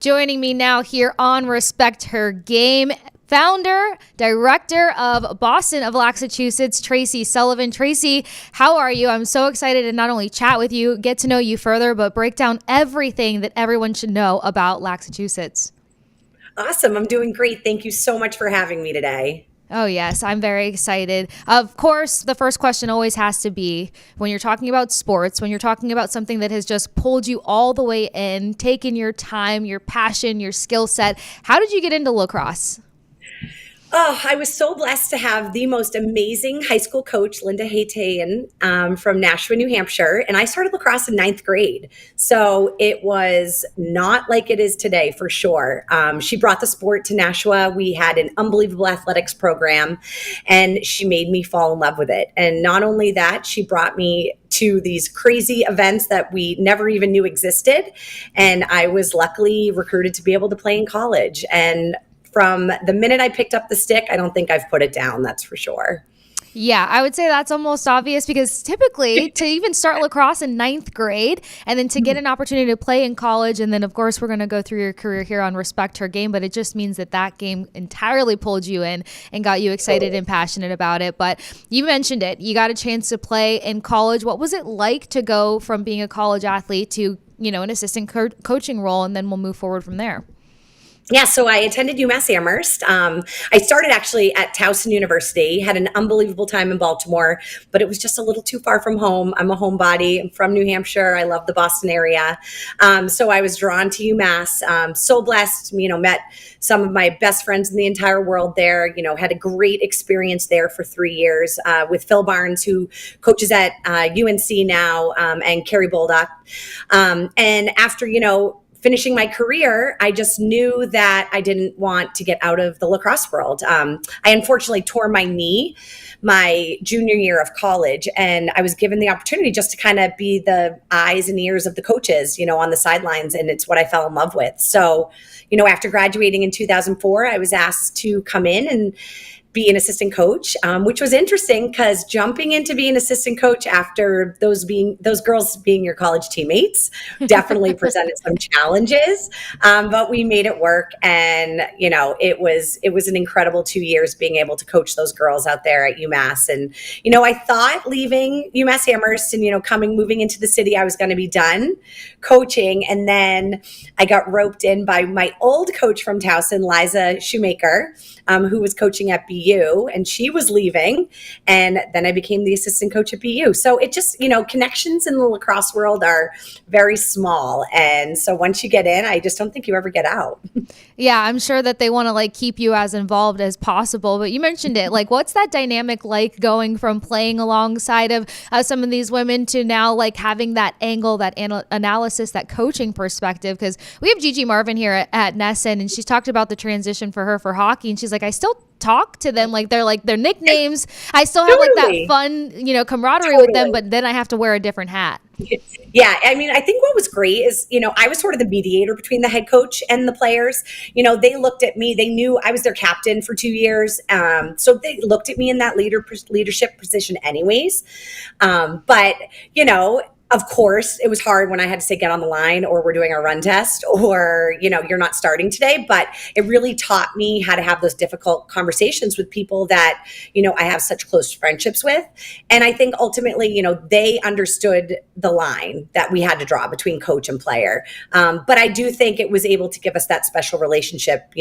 Joining me now here on Respect Her Game, founder, director of Boston of Laxachusetts, Tracey Sullivan. Tracey, how are you? I'm so excited to not only chat with you, get to know you further, but break down everything that everyone should know about Laxachusetts. Awesome. I'm doing great. Thank you so much for having me today. Oh, yes, I'm very excited. Of course, the first question always has to be when you're talking about sports, when you're talking about something that has just pulled you all the way in, taken your time, your passion, your skill set, how did you get into lacrosse? Oh, I was so blessed to have the most amazing high school coach, Linda Haytayan, from Nashua, New Hampshire. And I started lacrosse in ninth grade. So it was not like it is today, for sure. She brought the sport to Nashua. We had an unbelievable athletics program, and she made me fall in love with it. And not only that, she brought me to these crazy events that we never even knew existed. And I was luckily recruited to be able to play in college. And from the minute I picked up the stick, I don't think I've put it down, that's for sure. Yeah, I would say that's almost obvious because typically to even start lacrosse in ninth grade and then to get an opportunity to play in college, and then of course we're going to go through your career here on Respect Her Game, but it just means that that game entirely pulled you in and got you excited and passionate about it. But you mentioned it, you got a chance to play in college. What was it like to go from being a college athlete to, an assistant coaching role, and then we'll move forward from there? Yeah, so I attended UMass Amherst. I started actually at Towson University, had an unbelievable time in Baltimore, but it was just a little too far from home. I'm a homebody. I'm from New Hampshire. I love the Boston area. So I was drawn to UMass. So blessed, met some of my best friends in the entire world there, had a great experience there for 3 years with Phil Barnes, who coaches at UNC now, and Carrie Boldock. And after, finishing my career, I just knew that I didn't want to get out of the lacrosse world. I unfortunately tore my knee my junior year of college, and I was given the opportunity just to kind of be the eyes and ears of the coaches, on the sidelines, and it's what I fell in love with. So, after graduating in 2004, I was asked to come in and be an assistant coach, which was interesting because jumping into being an assistant coach after those girls being your college teammates definitely presented some challenges, but we made it work, and it was an incredible 2 years being able to coach those girls out there at UMass. And I thought leaving UMass Amherst and moving into the city, I was going to be done coaching, and then I got roped in by my old coach from Towson, Liza Shoemaker, who was coaching at BU, and she was leaving. And then I became the assistant coach at BU. So it just, connections in the lacrosse world are very small. And so once you get in, I just don't think you ever get out. Yeah, I'm sure that they want to keep you as involved as possible. But you mentioned it, what's that dynamic like going from playing alongside of some of these women to now having that angle, that analysis, that coaching perspective? Because we have Gigi Marvin here at Nesson, and she's talked about the transition for her for hockey, and she's like, I still talk to them they're their nicknames. I still have that fun, camaraderie with them, but then I have to wear a different hat. Yeah, I think what was great is, I was sort of the mediator between the head coach and the players. They looked at me, they knew I was their captain for 2 years. So they looked at me in that leadership position anyways. But, of course, it was hard when I had to say, get on the line, or we're doing a run test, or, you're not starting today. But it really taught me how to have those difficult conversations with people that, I have such close friendships with. And I think ultimately, they understood the line that we had to draw between coach and player. But I do think it was able to give us that special relationship,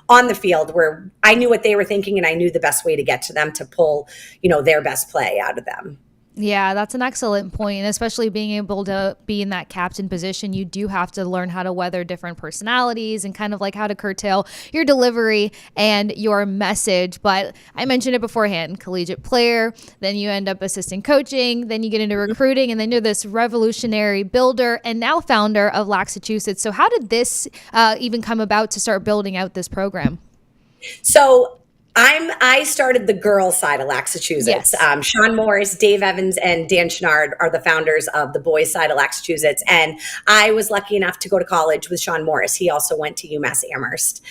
on the field, where I knew what they were thinking and I knew the best way to get to them to pull, their best play out of them. Yeah, that's an excellent point. And especially being able to be in that captain position, you do have to learn how to weather different personalities and kind of how to curtail your delivery and your message. But I mentioned it beforehand, collegiate player, then you end up assistant coaching, then you get into recruiting, and then you're this revolutionary builder and now founder of Laxachusetts. So how did this even come about to start building out this program? So I started the girls side of Laxachusetts. Yes. Sean Morris, Dave Evans, and Dan Chenard are the founders of the boys side of Laxachusetts. And I was lucky enough to go to college with Sean Morris. He also went to UMass Amherst.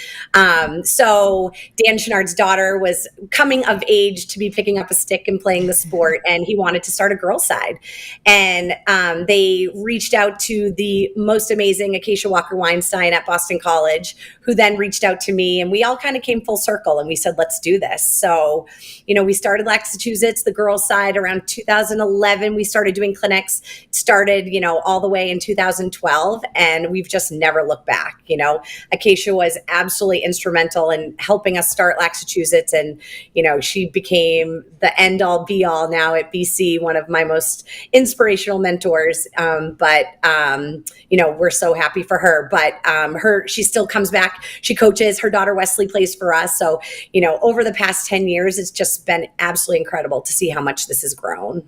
So Dan Chenard's daughter was coming of age to be picking up a stick and playing the sport, and he wanted to start a girls side. And they reached out to the most amazing Acacia Walker Weinstein at Boston College, who then reached out to me, and we all kind of came full circle, and we said, let's do this. So, we started Laxachusetts, the girls side, around 2011. We started doing clinics, started, all the way in 2012, and we've just never looked back. Acacia was absolutely instrumental in helping us start Laxachusetts, and, she became the end all be all now at BC, one of my most inspirational mentors. We're so happy for her, but she still comes back. She coaches. Her daughter Wesley plays for us. So, over the past 10 years, it's just been absolutely incredible to see how much this has grown.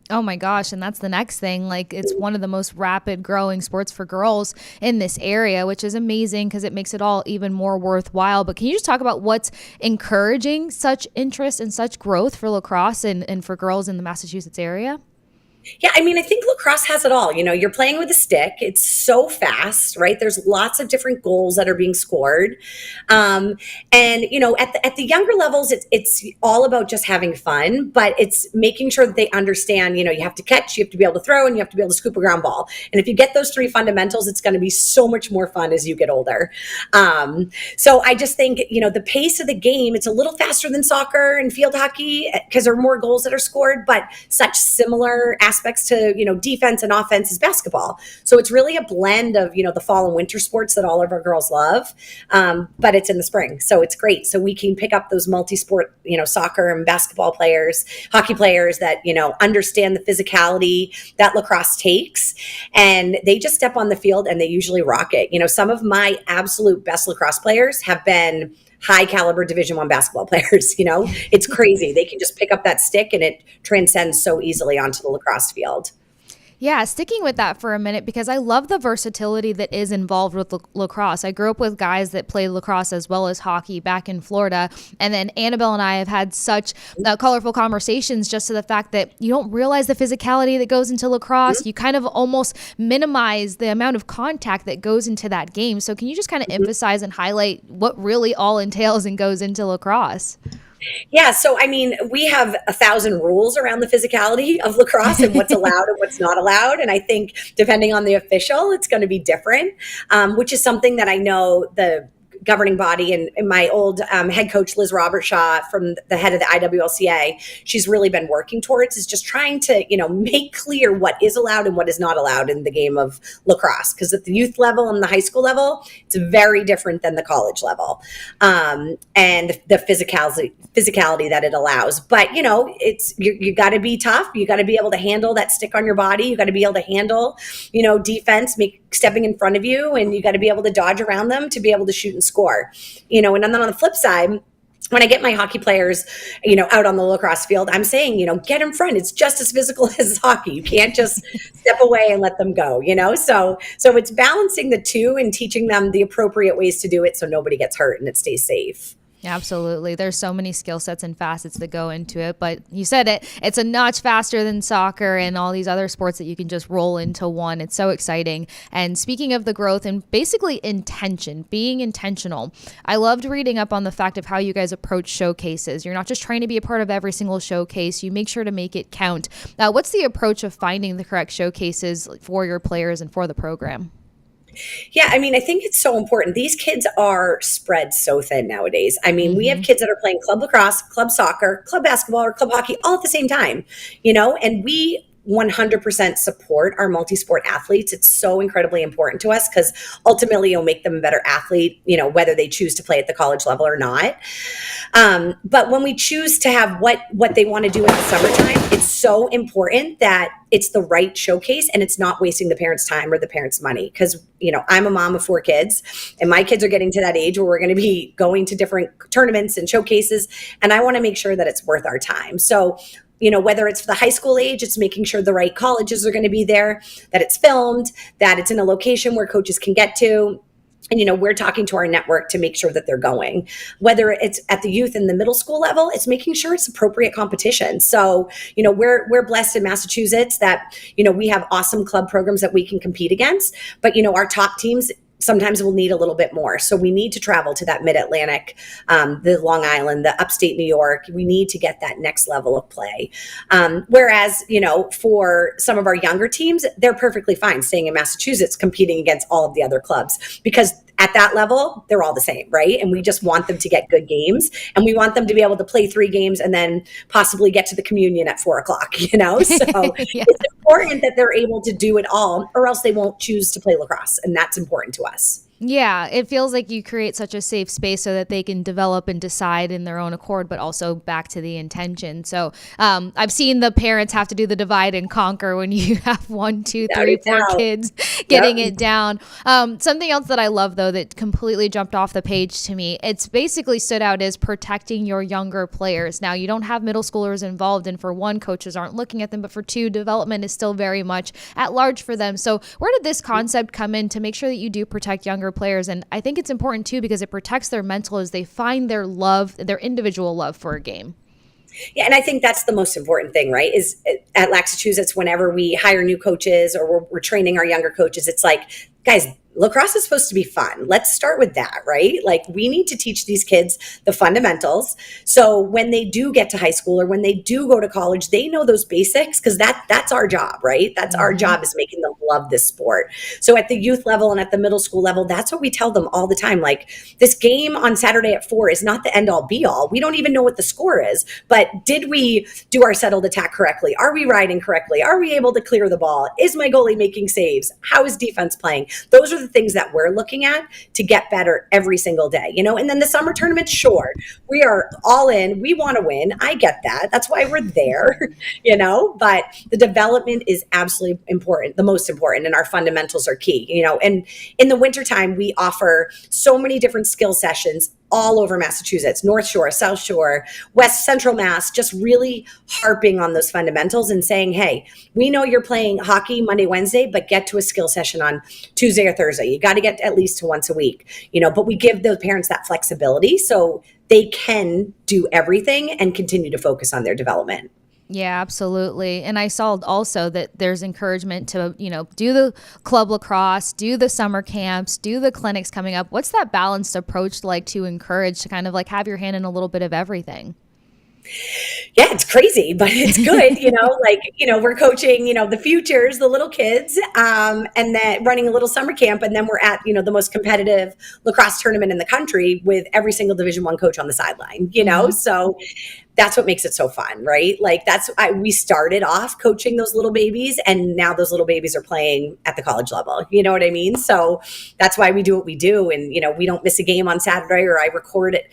Oh my gosh. And that's the next thing. Like, it's one of the most rapid growing sports for girls in this area, which is amazing because it makes it all even more worthwhile. But can you just talk about what's encouraging such interest and such growth for lacrosse and for girls in the Massachusetts area? Yeah, I think lacrosse has it all. You're playing with a stick. It's so fast, right? There's lots of different goals that are being scored. At the younger levels, it's all about just having fun, but it's making sure that they understand, you have to catch, you have to be able to throw, and you have to be able to scoop a ground ball. And if you get those three fundamentals, it's going to be so much more fun as you get older. So I just think, the pace of the game, it's a little faster than soccer and field hockey because there are more goals that are scored, but such similar aspects to defense and offense is basketball. So it's really a blend of the fall and winter sports that all of our girls love, but it's in the spring, so it's great. So we can pick up those multi-sport soccer and basketball players, hockey players that understand the physicality that lacrosse takes, and they just step on the field and they usually rock it. Some of my absolute best lacrosse players have been high caliber Division I basketball players. It's crazy. They can just pick up that stick and it transcends so easily onto the lacrosse field. Yeah, sticking with that for a minute, because I love the versatility that is involved with lacrosse. I grew up with guys that played lacrosse as well as hockey back in Florida. And then Annabelle and I have had such colorful conversations just to the fact that you don't realize the physicality that goes into lacrosse. Mm-hmm. You kind of almost minimize the amount of contact that goes into that game. So can you just kind of emphasize and highlight what really all entails and goes into lacrosse? Yeah. So, we have 1,000 rules around the physicality of lacrosse and what's allowed and what's not allowed. And I think depending on the official, it's going to be different, which is something that I know the governing body and my old head coach, Liz Robertshaw, from the head of the IWLCA, she's really been working towards is just trying to, make clear what is allowed and what is not allowed in the game of lacrosse. Because at the youth level and the high school level, it's very different than the college level, and the physicality that it allows. But, you got to be tough. You got to be able to handle that stick on your body. You got to be able to handle, defense, stepping in front of you, and you got to be able to dodge around them to be able to shoot and score. And then on the flip side, when I get my hockey players, out on the lacrosse field, I'm saying, get in front. It's just as physical as hockey. You can't just step away and let them go, So it's balancing the two and teaching them the appropriate ways to do it so nobody gets hurt and it stays safe. Absolutely. There's so many skill sets and facets that go into it, but you said it's a notch faster than soccer and all these other sports that you can just roll into one. It's so exciting. And speaking of the growth and basically being intentional, I loved reading up on the fact of how you guys approach showcases. You're not just trying to be a part of every single showcase. You make sure to make it count. What's the approach of finding the correct showcases for your players and for the program? Yeah, I think it's so important. These kids are spread so thin nowadays. We have kids that are playing club lacrosse, club soccer, club basketball, or club hockey all at the same time, and we 100% support our multi-sport athletes. It's so incredibly important to us because ultimately it'll make them a better athlete, whether they choose to play at the college level or not. But when we choose to have what they want to do in the summertime, it's so important that it's the right showcase and it's not wasting the parents' time or the parents' money. Because, I'm a mom of 4 kids and my kids are getting to that age where we're going to be going to different tournaments and showcases. And I want to make sure that it's worth our time. So, whether it's for the high school age, it's making sure the right colleges are going to be there, that it's filmed, that it's in a location where coaches can get to. And, we're talking to our network to make sure that they're going, whether it's at the youth and the middle school level, it's making sure it's appropriate competition. So, we're blessed in Massachusetts that, we have awesome club programs that we can compete against, but, our top teams sometimes will need a little bit more. So we need to travel to that mid-Atlantic, the Long Island, the upstate New York. We need to get that next level of play. Whereas, for some of our younger teams, they're perfectly fine staying in Massachusetts, competing against all of the other clubs, because at that level, they're all the same, right? And we just want them to get good games, and we want them to be able to play 3 games and then possibly get to the communion at 4:00, So Yeah. it's important that they're able to do it all, or else they won't choose to play lacrosse. And that's important to us. Yeah, it feels like you create such a safe space so that they can develop and decide in their own accord, but also back to the intention. So I've seen the parents have to do the divide and conquer when you have 1, 2, 3, 4 kids getting it down. Something else that I love, though, that completely jumped off the page to me, it's basically stood out as protecting your younger players. Now, you don't have middle schoolers involved, and for one, coaches aren't looking at them, but for two, development is still very much at large for them. So where did this concept come in to make sure that you do protect younger players? And I think it's important too, because it protects their mental as they find their love, their individual love for a game. Yeah, and I think that's the most important thing, right? Is at Laxachusetts, whenever we hire new coaches or we're training our younger coaches, it's like, guys, lacrosse is supposed to be fun. Let's start with that, right? Like, we need to teach these kids the fundamentals. So when they do get to high school or when they do go to college, they know those basics, because that's our job, right? That's our job, is making them love this sport. So at the youth level and at the middle school level, that's what we tell them all the time. Like, this game on Saturday at 4 is not the end all be all. We don't even know what the score is, but did we do our settled attack correctly? Are we riding correctly? Are we able to clear the ball? Is my goalie making saves? How is defense playing? Those are the things that we're looking at to get better every single day, and then the summer tournament, sure, we are all in. We want to win. I get that. That's why we're there, but the development is absolutely important, the most important, and our fundamentals are key, and in the wintertime, we offer so many different skill sessions all over Massachusetts, North Shore, South Shore, West Central Mass, just really harping on those fundamentals and saying, hey, we know you're playing hockey Monday, Wednesday, but get to a skill session on Tuesday or Thursday. You got to get at least to once a week, but we give those parents that flexibility so they can do everything and continue to focus on their development. Yeah, absolutely. And I saw also that there's encouragement to, do the club lacrosse, do the summer camps, do the clinics coming up. What's that balanced approach like to encourage to kind of like have your hand in a little bit of everything? Yeah, it's crazy, but it's good, we're coaching, the futures, the little kids, and then running a little summer camp. And then we're at, the most competitive lacrosse tournament in the country with every single Division I coach on the sideline, so that's what makes it so fun, right? Like, we started off coaching those little babies, and now those little babies are playing at the college level. You know what I mean? So that's why we do what we do. And, we don't miss a game on Saturday, or I record it,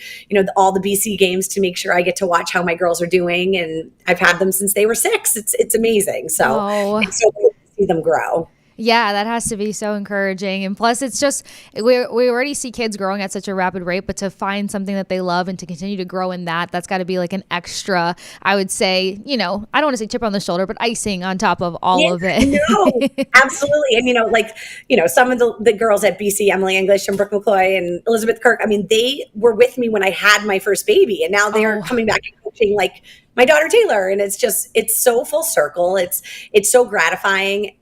all the BC games to make sure I get to watch how my girls are doing. And I've had them since they were 6. It's amazing. So it's so cool to see them grow. Yeah, that has to be so encouraging. And plus, it's just, we already see kids growing at such a rapid rate, but to find something that they love and to continue to grow in that's got to be like an extra, I would say, I don't want to say chip on the shoulder, but icing on top of all of it. No, absolutely. And, some of the girls at BC, Emily English and Brooke McCloy and Elizabeth Kirk, they were with me when I had my first baby, and now they're coming back and coaching like my daughter Taylor. And it's so full circle. It's so gratifying.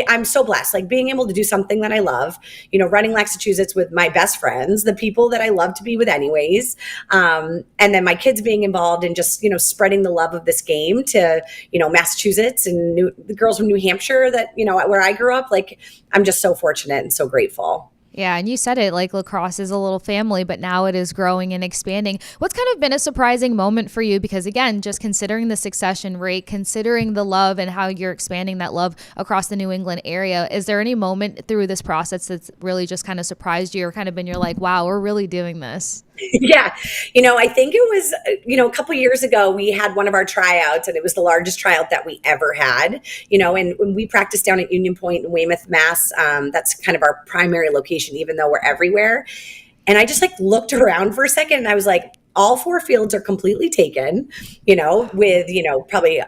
I'm so blessed, like being able to do something that I love, running Laxachusetts with my best friends, the people that I love to be with anyways. And then my kids being involved and just, spreading the love of this game to, Massachusetts and the girls from New Hampshire that, where I grew up. Like, I'm just so fortunate and so grateful. Yeah, and you said it, like lacrosse is a little family, but now it is growing and expanding. What's kind of been a surprising moment for you? Because again, just considering the succession rate, considering the love and how you're expanding that love across the New England area, is there any moment through this process that's really just kind of surprised you or kind of been you're like, wow, we're really doing this? Yeah. I think it was, a couple years ago, we had one of our tryouts, and it was the largest tryout that we ever had, and when we practiced down at Union Point in Weymouth, Mass, that's kind of our primary location, even though we're everywhere. And I just looked around for a second, and I was like, all 4 fields are completely taken, with, probably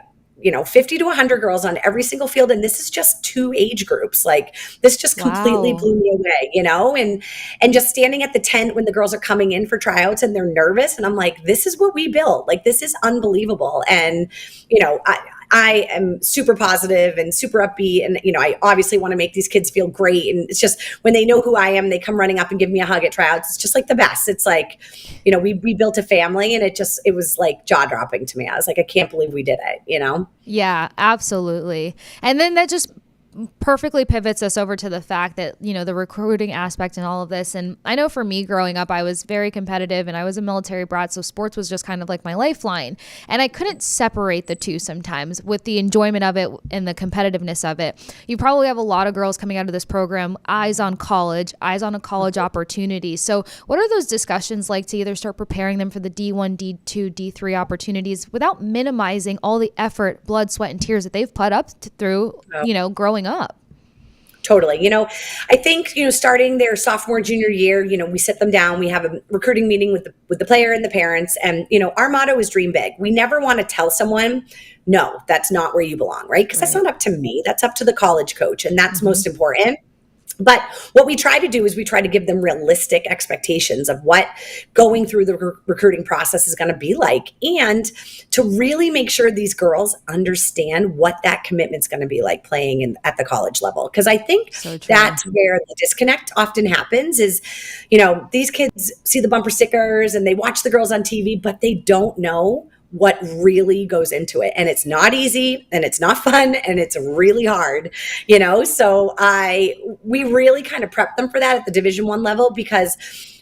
50 to 100 girls on every single field. And this is just 2 age groups. Like, this just completely Wow. blew me away, and just standing at the tent when the girls are coming in for tryouts and they're nervous. And I'm like, this is what we built. Like, this is unbelievable. And, I am super positive and super upbeat. And, I obviously want to make these kids feel great. And it's just, when they know who I am, they come running up and give me a hug at tryouts. It's just like the best. It's like, we built a family, and it was like jaw dropping to me. I was like, I can't believe we did it. Yeah, absolutely. And then that just perfectly pivots us over to the fact that, the recruiting aspect and all of this. And I know for me growing up, I was very competitive and I was a military brat. So sports was just kind of like my lifeline. And I couldn't separate the two sometimes with the enjoyment of it and the competitiveness of it. You probably have a lot of girls coming out of this program, eyes on a college opportunity. So what are those discussions like to either start preparing them for the D1, D2, D3 opportunities without minimizing all the effort, blood, sweat, and tears that they've put up through, growing up? Totally. I think, starting their sophomore, junior year, we sit them down, we have a recruiting meeting with the player and the parents. And, our motto is dream big. We never want to tell someone, no, that's not where you belong, right? Because that's not up to me. That's up to the college coach. And that's most important. But what we try to do is we try to give them realistic expectations of what going through the recruiting process is going to be like, and to really make sure these girls understand what that commitment's going to be like playing at the college level. Because I think that's where the disconnect often happens is, these kids see the bumper stickers and they watch the girls on TV, but they don't know what really goes into it. And it's not easy, and it's not fun, and it's really hard, so we really kind of prep them for that at the Division I level, because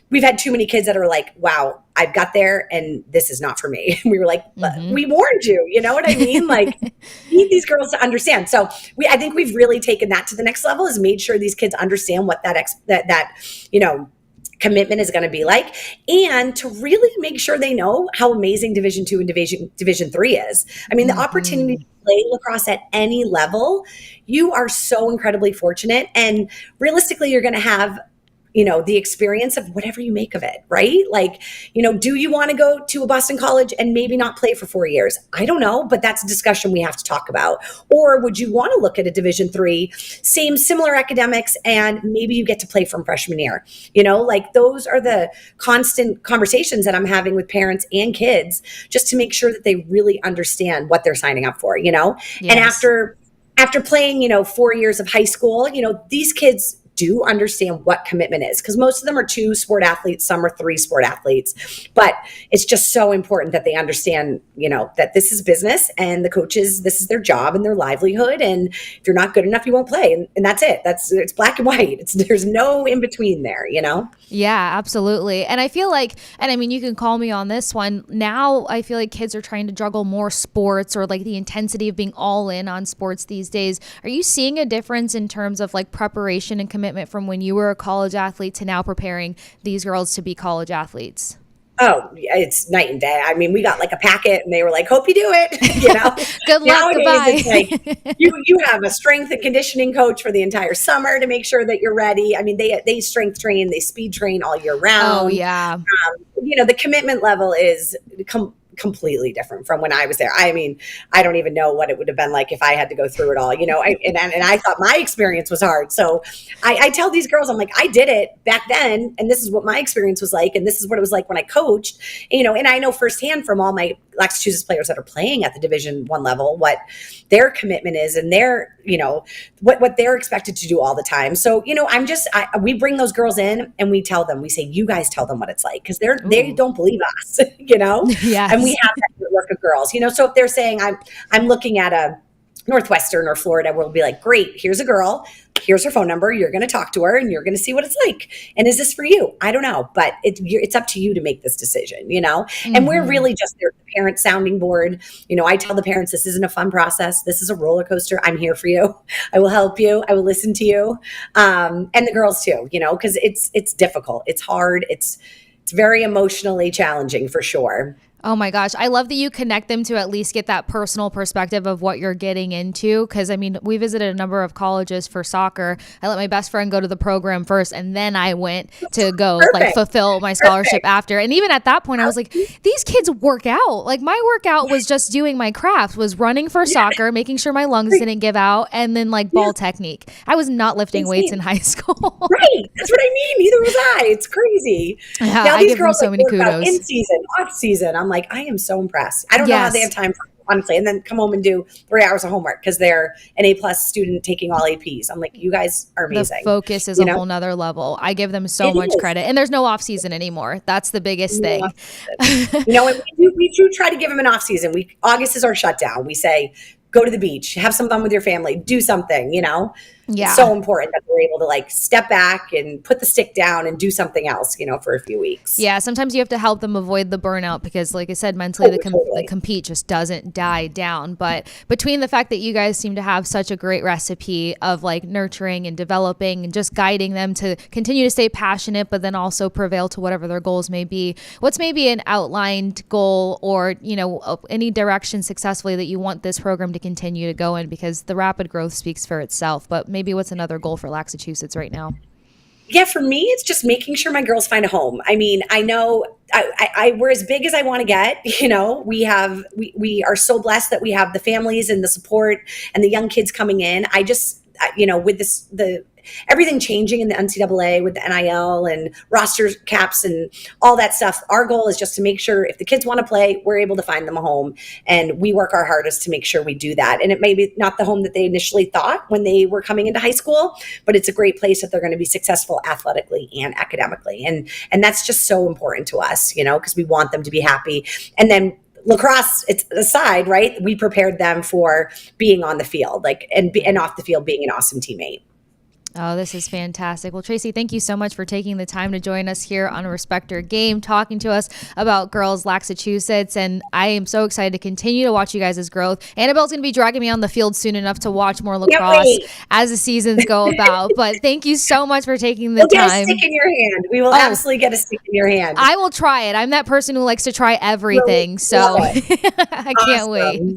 we've had too many kids that are like, wow, I've got there and this is not for me. And we were like, we warned you, you know what I mean? Like, we need these girls to understand. So I think we've really taken that to the next level, is made sure these kids understand what that commitment is going to be like, and to really make sure they know how amazing Division II and Division III is. I mean, the opportunity to play lacrosse at any level, you are so incredibly fortunate. And realistically, you're going to have the experience of whatever you make of it, right? Like, do you want to go to a Boston college and maybe not play for 4 years? I don't know, but that's a discussion we have to talk about. Or would you want to look at a Division III, similar academics, and maybe you get to play from freshman year? Like, those are the constant conversations that I'm having with parents and kids, just to make sure that they really understand what they're signing up for, Yes. And after playing, 4 years of high school, these kids do understand what commitment is, because most of them are 2 sport athletes, some are 3 sport athletes, but it's just so important that they understand, that this is business, and the coaches, this is their job and their livelihood. And if you're not good enough, you won't play. And that's it. It's black and white. There's no in between there, Yeah, absolutely. And I feel like, and I mean, you can call me on this one. Now I feel like kids are trying to juggle more sports, or like the intensity of being all in on sports these days. Are you seeing a difference in terms of like preparation and commitment from when you were a college athlete to now preparing these girls to be college athletes? Oh, it's night and day. I mean, we got like a packet and they were like, hope you do it. Good luck. Goodbye. It's like, you have a strength and conditioning coach for the entire summer to make sure that you're ready. I mean, they strength train, they speed train all year round. Oh, yeah. The commitment level is completely different from when I was there. I mean, I don't even know what it would have been like if I had to go through it all, and I thought my experience was hard. So I tell these girls, I'm like, I did it back then, and this is what my experience was like, and this is what it was like when I coached, and I know firsthand from all my Laxachusetts players that are playing at the Division I level what their commitment is, and their, what they're expected to do all the time. So, we bring those girls in and we tell them, we say, you guys tell them what it's like, because they don't believe us, Yes. And we have that network of girls, so if they're saying I'm looking at a Northwestern or Florida, we'll be like, great, here's a girl, here's her phone number, you're going to talk to her and you're going to see what it's like. And is this for you? I don't know, but it's up to you to make this decision, and we're really just their parent sounding board. I tell the parents, this isn't a fun process. This is a roller coaster. I'm here for you. I will help you. I will listen to you. And the girls too, because it's difficult. It's hard. It's very emotionally challenging for sure. Oh my gosh. I love that you connect them to at least get that personal perspective of what you're getting into. Cause I mean, we visited a number of colleges for soccer. I let my best friend go to the program first, and then I went to go like Perfect. fulfill my scholarship Perfect. after. And even at that point, I was like, these kids work out. Like my workout was just doing my craft, was running for soccer, making sure my lungs didn't give out, and then like ball technique. I was not lifting weights in high school. Right. That's what I mean. Neither was I. It's crazy. Yeah, Now I these give them girls so like many work out kudos. in season, off season. I'm like, I am so impressed. I don't know how they have Yes. time for it, honestly, and then come home and do 3 hours of homework because they're an A+ student taking all APs. I'm like, you guys are The amazing. focus is You a know, whole nother level. I give them so it much is. credit. And there's no off season anymore. That's the biggest No thing. off season. And we do try to give them an off season. August is our shutdown. We say, go to the beach, have some fun with your family, do something. It's Yeah. so important that we're able to like step back and put the stick down and do something else, for a few weeks. Yeah, sometimes you have to help them avoid the burnout because, like I said, mentally the Totally. compete just doesn't die down. But between the fact that you guys seem to have such a great recipe of like nurturing and developing and just guiding them to continue to stay passionate, but then also prevail to whatever their goals may be, what's maybe an outlined goal or, any direction successfully that you want this program to continue to go in? Because the rapid growth speaks for itself. But maybe what's another goal for Laxachusetts right now? Yeah, for me, it's just making sure my girls find a home. I mean, I know we're as big as I want to get. We are so blessed that we have the families and the support and the young kids coming in. I just, with everything changing in the NCAA with the NIL and roster caps and all that stuff, our goal is just to make sure if the kids want to play, we're able to find them a home, and we work our hardest to make sure we do that. And it may be not the home that they initially thought when they were coming into high school, but it's a great place if they're going to be successful athletically and academically. And that's just so important to us, because we want them to be happy. And then lacrosse, it's aside, right? We prepared them for being on the field, and off the field being an awesome teammate. Oh, this is fantastic. Well, Tracey, thank you so much for taking the time to join us here on Respect Your Game, talking to us about Girls Laxachusetts. And I am so excited to continue to watch you guys' growth. Annabelle's going to be dragging me on the field soon enough to watch more lacrosse as the seasons go about. But thank you so much for taking the We'll time. get a stick in your hand. We will absolutely get a stick in your hand. I will try it. I'm that person who likes to try everything. So I can't wait.